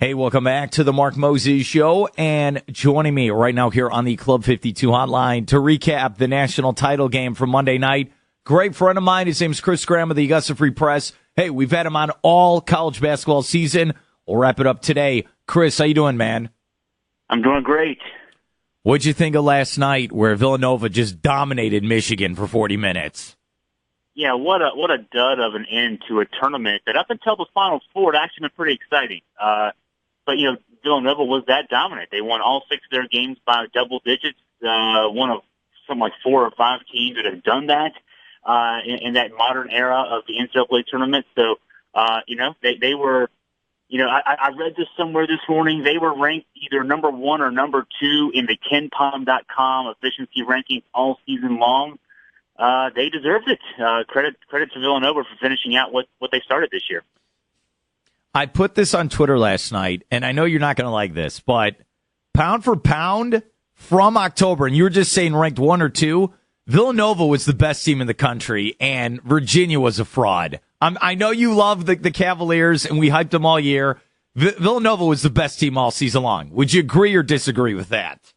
Hey, welcome back to the Mark Moses Show. And joining me right now here on the Club 52 hotline to recap the national title game from Monday night. Great friend of mine. His name's Chris Graham of the Augusta Free Press. Hey, we've had him on all college basketball season. We'll wrap it up today. Chris, how you doing, man? I'm doing great. What'd you think of last night where Villanova just dominated Michigan for 40 minutes? Yeah, what a dud of an end to a tournament that up until the Final Four, it actually been pretty exciting. But, Villanova was that dominant. They won all 6 of their games by double digits, one of something like 4 or 5 teams that have done that in that modern era of the NCAA tournament. So, they were, I read this somewhere this morning. They were ranked either number 1 or number 2 in the KenPom.com efficiency rankings all season long. They deserved it. Credit to Villanova for finishing out what they started this year. I put this on Twitter last night, and I know you're not going to like this, but pound for pound from October, and you were just saying ranked 1 or 2, Villanova was the best team in the country, and Virginia was a fraud. I know you love the Cavaliers, and we hyped them all year. Villanova was the best team all season long. Would you agree or disagree with that?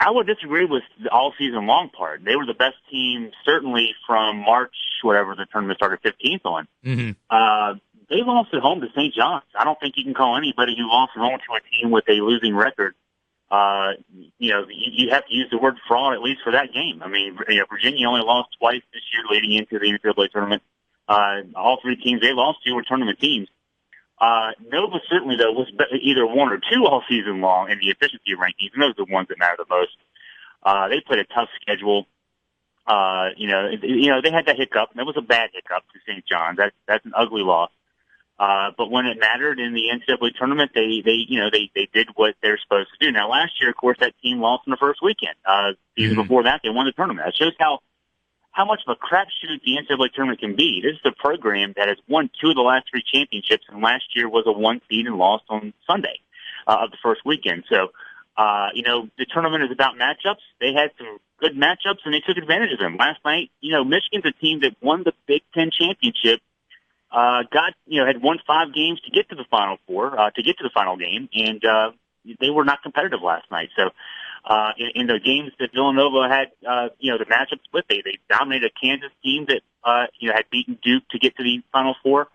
I would disagree with the all season long part. They were the best team, certainly from March, whatever the tournament started 15th on. Mm-hmm. They lost at home to St. John's. I don't think you can call anybody who lost at home to a team with a losing record. You have to use the word fraud at least for that game. I mean, Virginia only lost twice this year leading into the NCAA tournament. All 3 teams they lost to were tournament teams. Nova certainly, though, was either 1 or 2 all season long in the efficiency rankings, and those are the ones that matter the most. They played a tough schedule. They had that hiccup. That was a bad hiccup to St. John's. That's an ugly loss. But when it mattered in the NCAA tournament, they did what they're supposed to do. Now, last year, of course, that team lost in the first weekend. Season before that, they won the tournament. That shows how much of a crapshoot the NCAA tournament can be. This is a program that has won 2 of the last 3 championships, and last year was a 1 seed and lost on Sunday of the first weekend. So, the tournament is about matchups. They had some good matchups, and they took advantage of them. Last night, Michigan's a team that won the Big Ten championship. Had won 5 games to get to the Final Four, to get to the final game, and they were not competitive last night. So, in the games that Villanova had, the matchups with, they dominated a Kansas team that, had beaten Duke to get to the Final Four.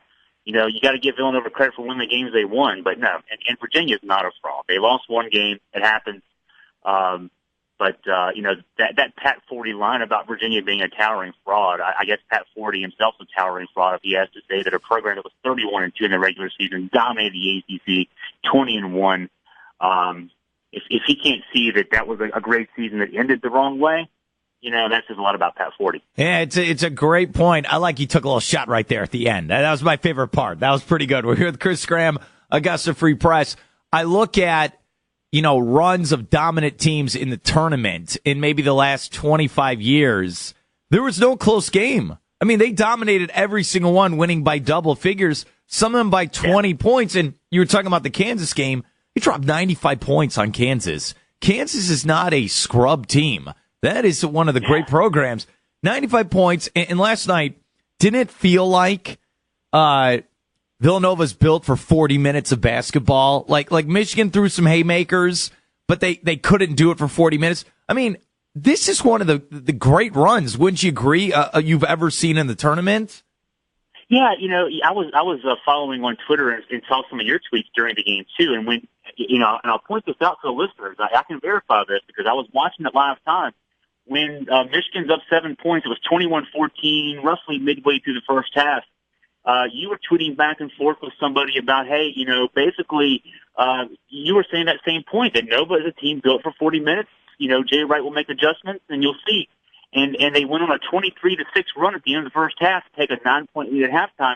You got to give Villanova credit for winning the games they won, but no, and Virginia's not a fraud. They lost 1 game. It happens. But that Pat Forty line about Virginia being a towering fraud, I guess Pat Forty himself is a towering fraud if he has to say that a program that was 31-2 in the regular season dominated the ACC 20-1. If he can't see that was a great season that ended the wrong way, that says a lot about Pat Forty. Yeah, it's a great point. I like you took a little shot right there at the end. That was my favorite part. That was pretty good. We're here with Chris Graham, Augusta Free Press. I look at runs of dominant teams in the tournament in maybe the last 25 years. There was no close game. I mean, they dominated every single one, winning by double figures, some of them by 20 points. And you were talking about the Kansas game. He dropped 95 points on Kansas. Kansas is not a scrub team. That is one of the great programs. 95 points. And last night, didn't it feel like Villanova's built for 40 minutes of basketball? Like Michigan threw some haymakers, but they couldn't do it for 40 minutes. I mean, this is one of the great runs, wouldn't you agree, you've ever seen in the tournament? Yeah, I was following on Twitter and saw some of your tweets during the game too. And when and I'll point this out to the listeners. I can verify this because I was watching it live time. When Michigan's up 7 points, it was 21-14, roughly midway through the first half. You were tweeting back and forth with somebody about, hey, basically, you were saying that same point that Nova is a team built for 40 minutes. Jay Wright will make adjustments, and you'll see. And they went on a 23-6 run at the end of the first half to take a 9-point lead at halftime.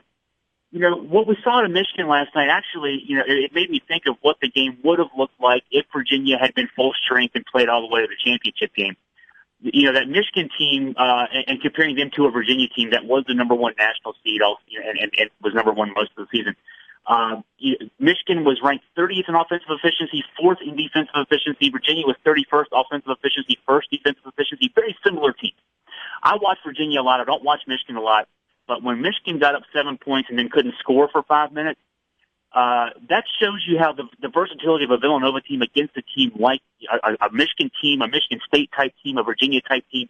What we saw in Michigan last night, actually, it made me think of what the game would have looked like if Virginia had been full strength and played all the way to the championship game. That Michigan team, and comparing them to a Virginia team that was the number 1 national seed and was number 1 most of the season. Michigan was ranked 30th in offensive efficiency, 4th in defensive efficiency. Virginia was 31st offensive efficiency, 1st defensive efficiency. Very similar teams. I watch Virginia a lot. I don't watch Michigan a lot. But when Michigan got up 7 points and then couldn't score for 5 minutes, that shows you how the versatility of a Villanova team against a team like a Michigan team, a Michigan State type team, a Virginia type team.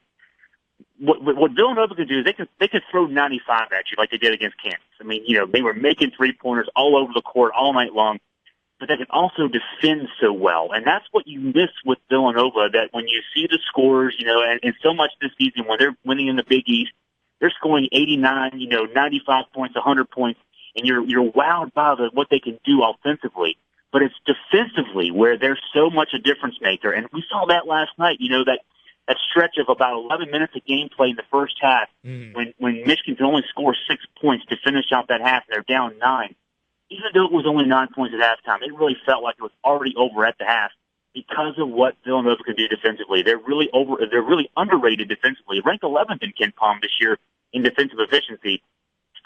What Villanova can do is they can throw 95 at you like they did against Kansas. I mean, they were making 3-pointers all over the court all night long, but they can also defend so well. And that's what you miss with Villanova, that when you see the scores, and so much this season when they're winning in the Big East, they're scoring 89, 95 points, 100 points, and you're wowed by what they can do offensively. But it's defensively where they're so much a difference maker. And we saw that last night, that stretch of about 11 minutes of gameplay in the first half when Michigan could only score 6 points to finish out that half. They're down 9. Even though it was only 9 points at halftime, it really felt like it was already over at the half because of what Villanova can do defensively. They're really underrated defensively. Ranked 11th in Ken Palm this year in defensive efficiency.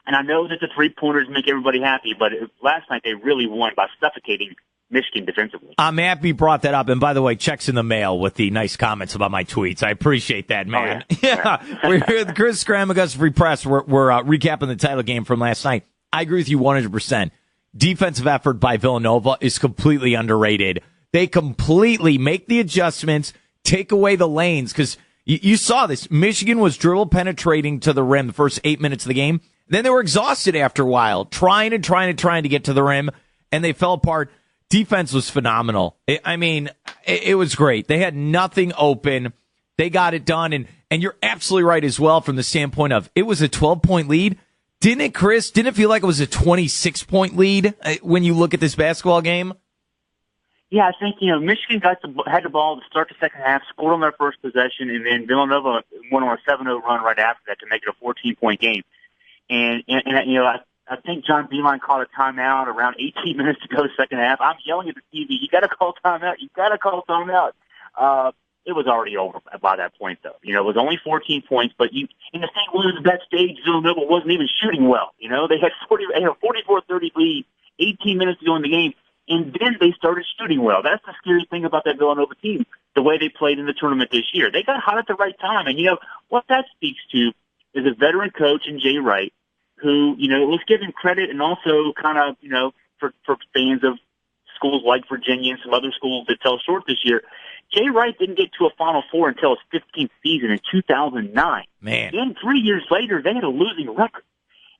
And I know that the 3-pointers make everybody happy, but last night they really won by suffocating Michigan defensively. I'm happy you brought that up. And by the way, checks in the mail with the nice comments about my tweets. I appreciate that, man. Oh, yeah. We're here with Chris Graham, Augusta Free Press. We're recapping the title game from last night. I agree with you 100%. Defensive effort by Villanova is completely underrated. They completely make the adjustments, take away the lanes, because you saw this. Michigan was dribble penetrating to the rim the first 8 minutes of the game. Then they were exhausted after a while, trying to get to the rim, and they fell apart. Defense was phenomenal. It was great. They had nothing open. They got it done. And you're absolutely right as well from the standpoint of it was a 12-point lead. Didn't it, Chris? Didn't it feel like it was a 26-point lead when you look at this basketball game? Yeah, I think, Michigan had the ball to start the second half, scored on their first possession, and then Villanova went on a 7-0 run right after that to make it a 14-point game. And I think John Beilein called a timeout around 18 minutes to go second half. I'm yelling at the TV, you got to call timeout. You got to call timeout. It was already over by that point, though. It was only 14 points, but in the St. Louis at that stage, Villanova wasn't even shooting well. They had a 44-30 lead, 18 minutes to go in the game, and then they started shooting well. That's the scary thing about that Villanova team, the way they played in the tournament this year. They got hot at the right time, and what that speaks to is a veteran coach in Jay Wright, who, let's give him credit, and also kind of, for fans of schools like Virginia and some other schools that fell short this year, Jay Wright didn't get to a Final Four until his 15th season in 2009. Man. Then 3 years later, they had a losing record.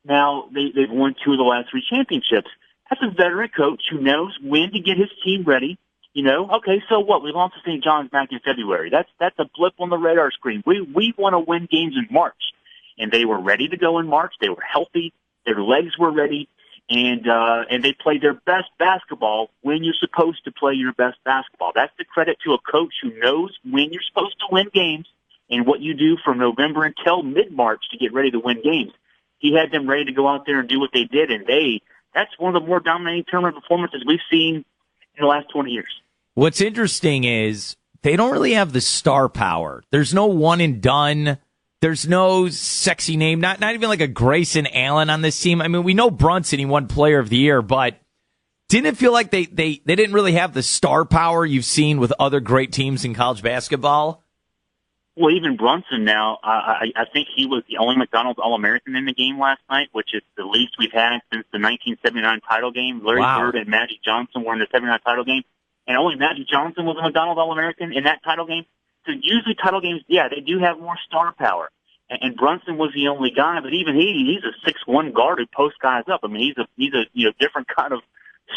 Now, they've won 2 of the last 3 championships. That's a veteran coach who knows when to get his team ready. Okay, so what? We lost to St. John's back in February. That's a blip on the radar screen. We want to win games in March. And they were ready to go in March. They were healthy. Their legs were ready. And they played their best basketball when you're supposed to play your best basketball. That's the credit to a coach who knows when you're supposed to win games and what you do from November until mid-March to get ready to win games. He had them ready to go out there and do what they did, and that's one of the more dominating tournament performances we've seen in the last 20 years. What's interesting is they don't really have the star power. There's no one and done. There's no sexy name, not even like a Grayson Allen on this team. I mean, we know Brunson, he won Player of the Year, but didn't it feel like they didn't really have the star power you've seen with other great teams in college basketball? Well, even Brunson now, I think he was the only McDonald's All-American in the game last night, which is the least we've had since the 1979 title game. Larry Bird and Magic Johnson were in the 79 title game, and only Magic Johnson was a McDonald's All-American in that title game. So usually title games, yeah, they do have more star power. And Brunson was the only guy, but even he's a 6'1" guard who posts guys up. I mean, he's a different kind of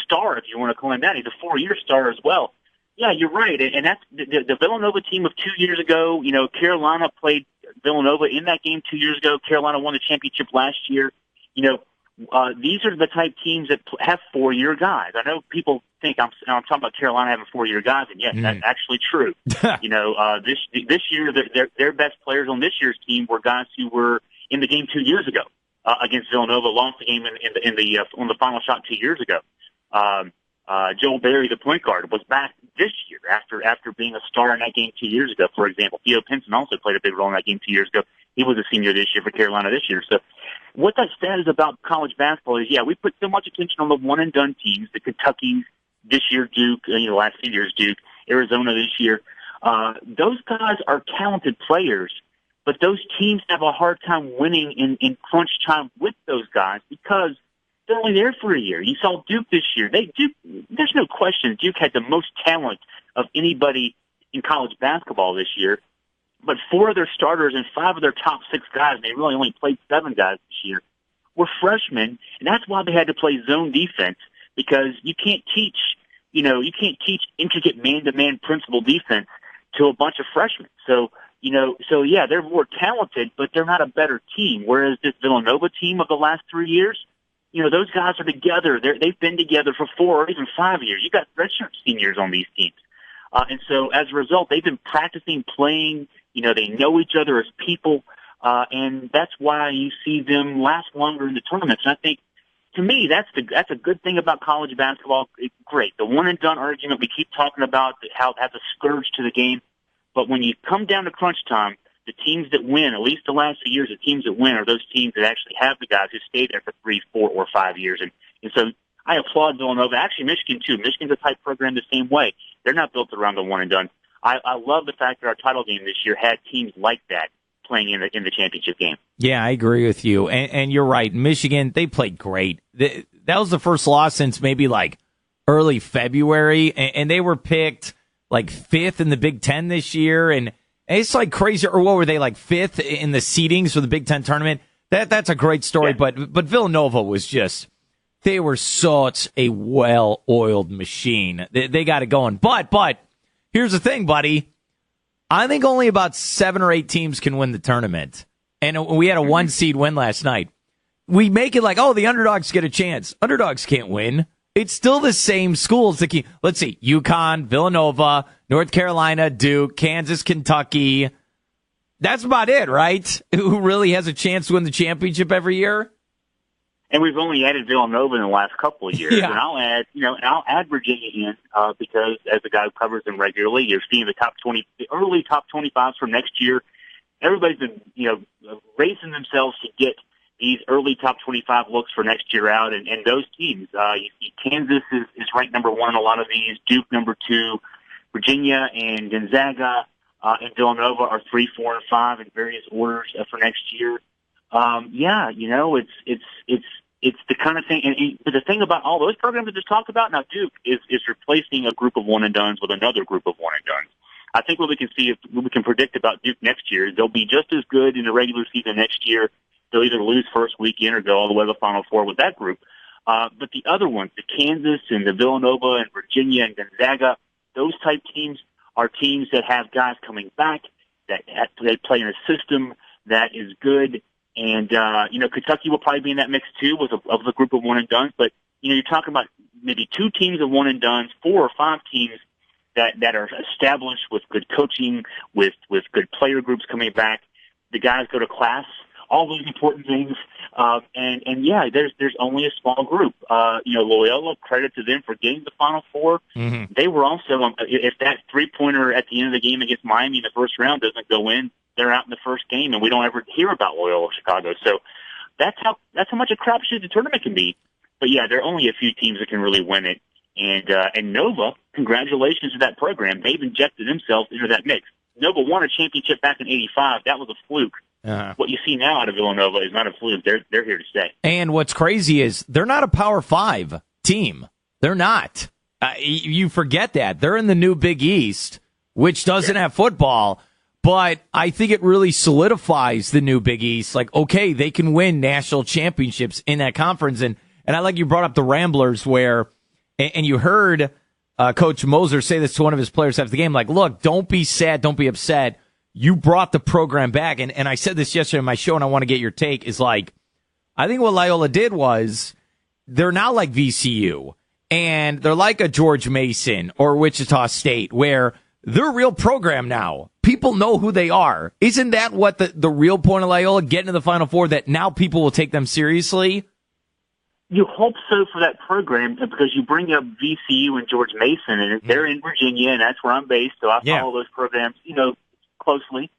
star, if you want to call him that. He's a 4-year star as well. Yeah, you're right, and that's the Villanova team of 2 years ago. Carolina played Villanova in that game 2 years ago. Carolina won the championship last year. These are the type teams that have 4-year guys. I know people think I'm talking about Carolina having 4-year guys, and yes, that's actually true. This year their best players on this year's team were guys who were in the game 2 years ago against Villanova, lost the game on the final shot 2 years ago. Joel Berry, the point guard, was back this year after being a star in that game 2 years ago, for example. Theo Pinson also played a big role in that game 2 years ago. He was a senior this year for Carolina this year. So what that says about college basketball is, yeah, we put so much attention on the one-and-done teams, the Kentuckys this year, Duke, last few years, Duke, Arizona this year. Those guys are talented players, but those teams have a hard time winning in crunch time with those guys because they're only there for a year. You saw Duke this year. There's no question Duke had the most talent of anybody in college basketball this year. But 4 of their starters and 5 of their top 6 guys, and they really only played 7 guys this year, were freshmen, and that's why they had to play zone defense, because you can't teach intricate man-to-man principle defense to a bunch of freshmen. So yeah, they're more talented, but they're not a better team. Whereas this Villanova team of the last 3 years, those guys are together. They've been together for 4 or even 5 years. You got redshirt seniors on these teams. And so as a result, they've been practicing, playing. They know each other as people. And that's why you see them last longer in the tournaments. And I think, to me, that's a good thing about college basketball. It's great. The one-and-done argument, we keep talking about how that's a scourge to the game. But when you come down to crunch time, the teams that win, at least the last few years, the teams that win are those teams that actually have the guys who stay there for 3, 4, or 5 years. And so I applaud Villanova. Actually, Michigan, too. Michigan's a type program the same way. They're not built around the one-and-done. I love the fact that our title game this year had teams like that playing in the championship game. Yeah, I agree with you. And you're right. Michigan, they played great. That was the first loss since maybe like early February. And they were picked like 5th in the Big Ten this year. And it's like crazy. Or what were they, like 5th in the seedings for the Big Ten tournament? That's a great story. Yeah. But Villanova was just, they were such a well-oiled machine. They got it going. But here's the thing, buddy. I think only about 7 or 8 teams can win the tournament. And we had a 1-seed win last night. We make it like, the underdogs get a chance. Underdogs can't win. It's still the same schools. Let's see, UConn, Villanova, North Carolina, Duke, Kansas, Kentucky. That's about it, right? Who really has a chance to win the championship every year? And we've only added Villanova in the last couple of years. Yeah. And I'll add Virginia in because as a guy who covers them regularly, you're seeing the early top 25s for next year. Everybody's been, racing themselves to get these early top 25 looks for next year out. And those teams, you see Kansas is ranked number 1 in a lot of these, Duke number 2, Virginia and Gonzaga and Villanova are 3, 4, and 5 in various orders for next year. It's the kind of thing, but the thing about all those programs I just talked about, now Duke is replacing a group of one-and-dones with another group of one-and-dones. I think what we can predict about Duke next year, they'll be just as good in the regular season next year. They'll either lose first weekend or go all the way to the Final Four with that group. But the other ones, the Kansas and the Villanova and Virginia and Gonzaga, those type teams are teams that have guys coming back, that they play in a system that is good. And, Kentucky will probably be in that mix too of the group of one-and-dones. But, you're talking about maybe 2 teams of one-and-dones, 4 or 5 teams that are established with good coaching, with good player groups coming back. The guys go to class, all those important things. There's only a small group. Loyola, credit to them for getting the Final Four. Mm-hmm. They were also, if that 3-pointer at the end of the game against Miami in the first round doesn't go in, they're out in the first game, and we don't ever hear about Loyola Chicago. So that's how much a crapshoot the tournament can be. But yeah, there are only a few teams that can really win it. And Nova, congratulations to that program. They've injected themselves into that mix. Nova won a championship back in '85. That was a fluke. Uh-huh. What you see now out of Villanova is not a fluke. They're here to stay. And what's crazy is they're not a Power 5 team. They're not. You forget that. They're in the new Big East, which doesn't have football. But I think it really solidifies the new Big East. Like, okay, they can win national championships in that conference. And I like you brought up the Ramblers and you heard Coach Moser say this to one of his players after the game. Like, look, don't be sad. Don't be upset. You brought the program back. And I said this yesterday on my show, and I want to get your take, is like, I think what Loyola did was they're now like VCU. And they're like a George Mason or Wichita State, where they're a real program now. People know who they are. Isn't that what the real point of Loyola, getting to the Final Four, that now people will take them seriously? You hope so for that program, because you bring up VCU and George Mason, and they're in Virginia, and that's where I'm based, so I follow those programs, closely.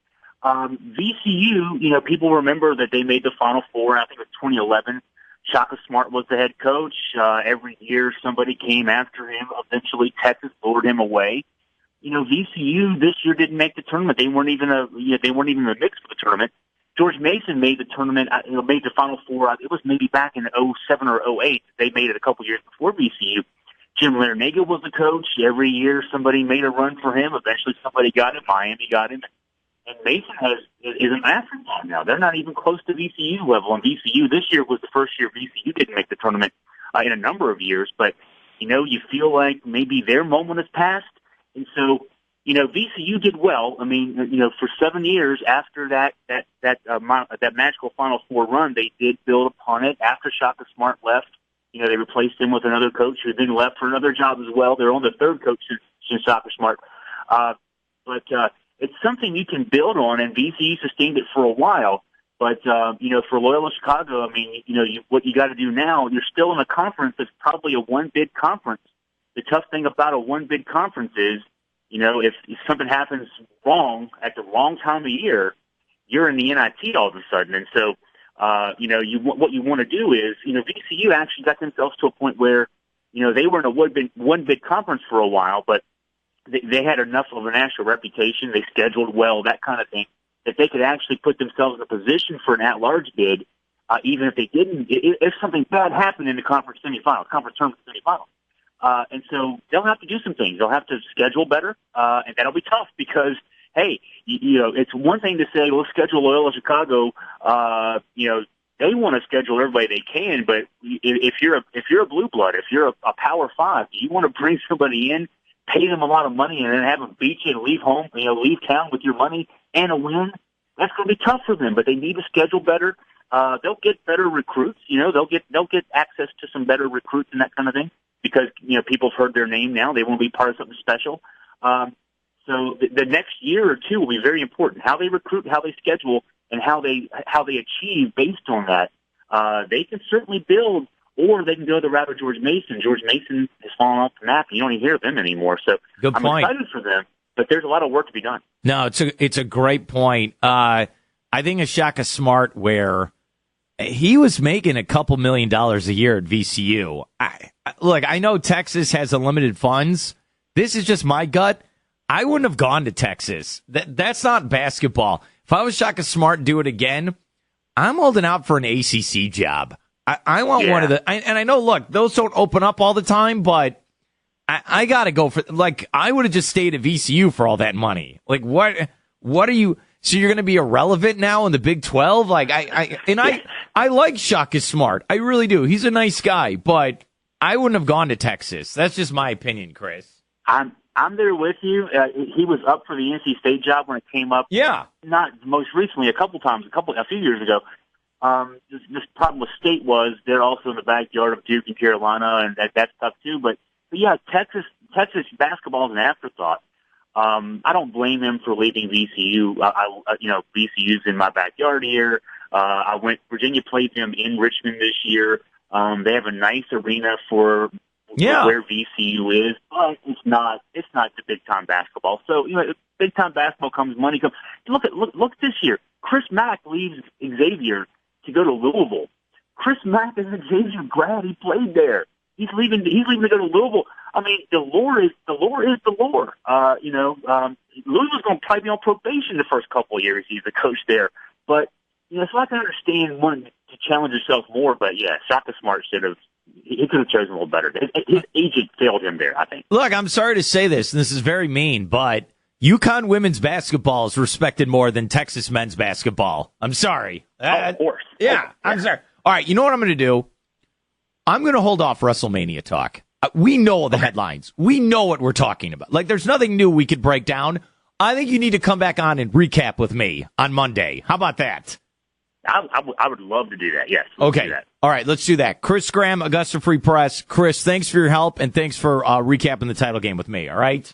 VCU, people remember that they made the Final Four, I think it was 2011. Shaka Smart was the head coach. Every year somebody came after him. Eventually Texas lured him away. VCU this year didn't make the tournament. They weren't even in the mix for the tournament. George Mason made the tournament, made the Final Four. It was maybe back in '07 or '08. They made it a couple years before VCU. Jim Larranaga was the coach. Every year somebody made a run for him. Eventually somebody got him. Miami got him. And Mason is an afterthought now. They're not even close to VCU level. And VCU this year was the first year VCU didn't make the tournament in a number of years. But, you feel like maybe their moment has passed. And so, VCU did well. I mean, for 7 years after that magical Final Four run, they did build upon it. After Shaka Smart left, they replaced him with another coach who then left for another job as well. They're on the third coach since Shaka Smart. But it's something you can build on, and VCU sustained it for a while. But, for Loyola Chicago, I mean, what you got to do now, you're still in a conference that's probably a one-bid conference. The tough thing about a one-bid conference is, if something happens wrong at the wrong time of year, you're in the NIT all of a sudden. And so, what you want to do is, VCU actually got themselves to a point where, they were in a one-bid conference for a while, but they had enough of a national reputation. They scheduled well, that kind of thing, that they could actually put themselves in a position for an at-large bid, even if they didn't, if something bad happened in the conference tournament semifinals. And so they'll have to do some things. They'll have to schedule better, and that'll be tough because, hey, it's one thing to say, let's schedule Loyola Chicago. They want to schedule everybody they can, but if you're a blue blood, if you're a Power Five, you want to bring somebody in, pay them a lot of money, and then have them beat you and leave home, leave town with your money and a win. That's going to be tough for them, but they need to schedule better. They'll get better recruits. They'll get access to some better recruits and that kind of thing because people have heard their name now. They want to be part of something special. So the next year or two will be very important. How they recruit, how they schedule, and how they achieve based on that. They can certainly build, or they can go the route of George Mason. George Mason has fallen off the map. You don't even hear of him anymore. So Good I'm point. excited for them, but there's a lot of work to be done. No, it's a great point. I think it's Shaka Smart where he was making a couple $1 million a year at VCU. Look, I know Texas has unlimited funds. This is just my gut. I wouldn't have gone to Texas. That's not basketball. If I was Shaka Smart, do it again. I'm holding out for an ACC job. I want one of the, and I know, look, those don't open up all the time, but I got to go for, I would have just stayed at VCU for all that money. What are you, so you're going to be irrelevant now in the Big 12? I like Shaka Smart. I really do. He's a nice guy, but I wouldn't have gone to Texas. That's just my opinion, Chris. I'm there with you. He was up for the NC State job when it came up. Yeah. Not most recently, a few years ago. This problem with State was they're also in the backyard of Duke and Carolina, and that's tough too. But yeah, Texas basketball is an afterthought. I don't blame them for leaving VCU. VCU's in my backyard here. Virginia played them in Richmond this year. They have a nice arena for where VCU is, but it's not the big time basketball. So, big time basketball comes, money comes. Look this year. Chris Mack leaves Xavier to go to Louisville. Chris Mack is an Xavier grad. He played there. He's leaving to go to Louisville. I mean, the lore is the lore. Louisville's going to probably be on probation the first couple of years he's the coach there. But, so I can understand wanting to challenge yourself more. But, yeah, Shaka Smart he could have chosen a little better. His agent failed him there, I think. Look, I'm sorry to say this, and this is very mean, but UConn women's basketball is respected more than Texas men's basketball. I'm sorry. Of course. Yeah, I'm sorry. All right, you know what I'm going to do? I'm going to hold off WrestleMania talk. We know the headlines. We know what we're talking about. There's nothing new we could break down. I think you need to come back on and recap with me on Monday. How about that? I would love to do that. Yes. Okay. Do that. All right. Let's do that. Chris Graham, Augusta Free Press. Chris, thanks for your help and thanks for recapping the title game with me. All right.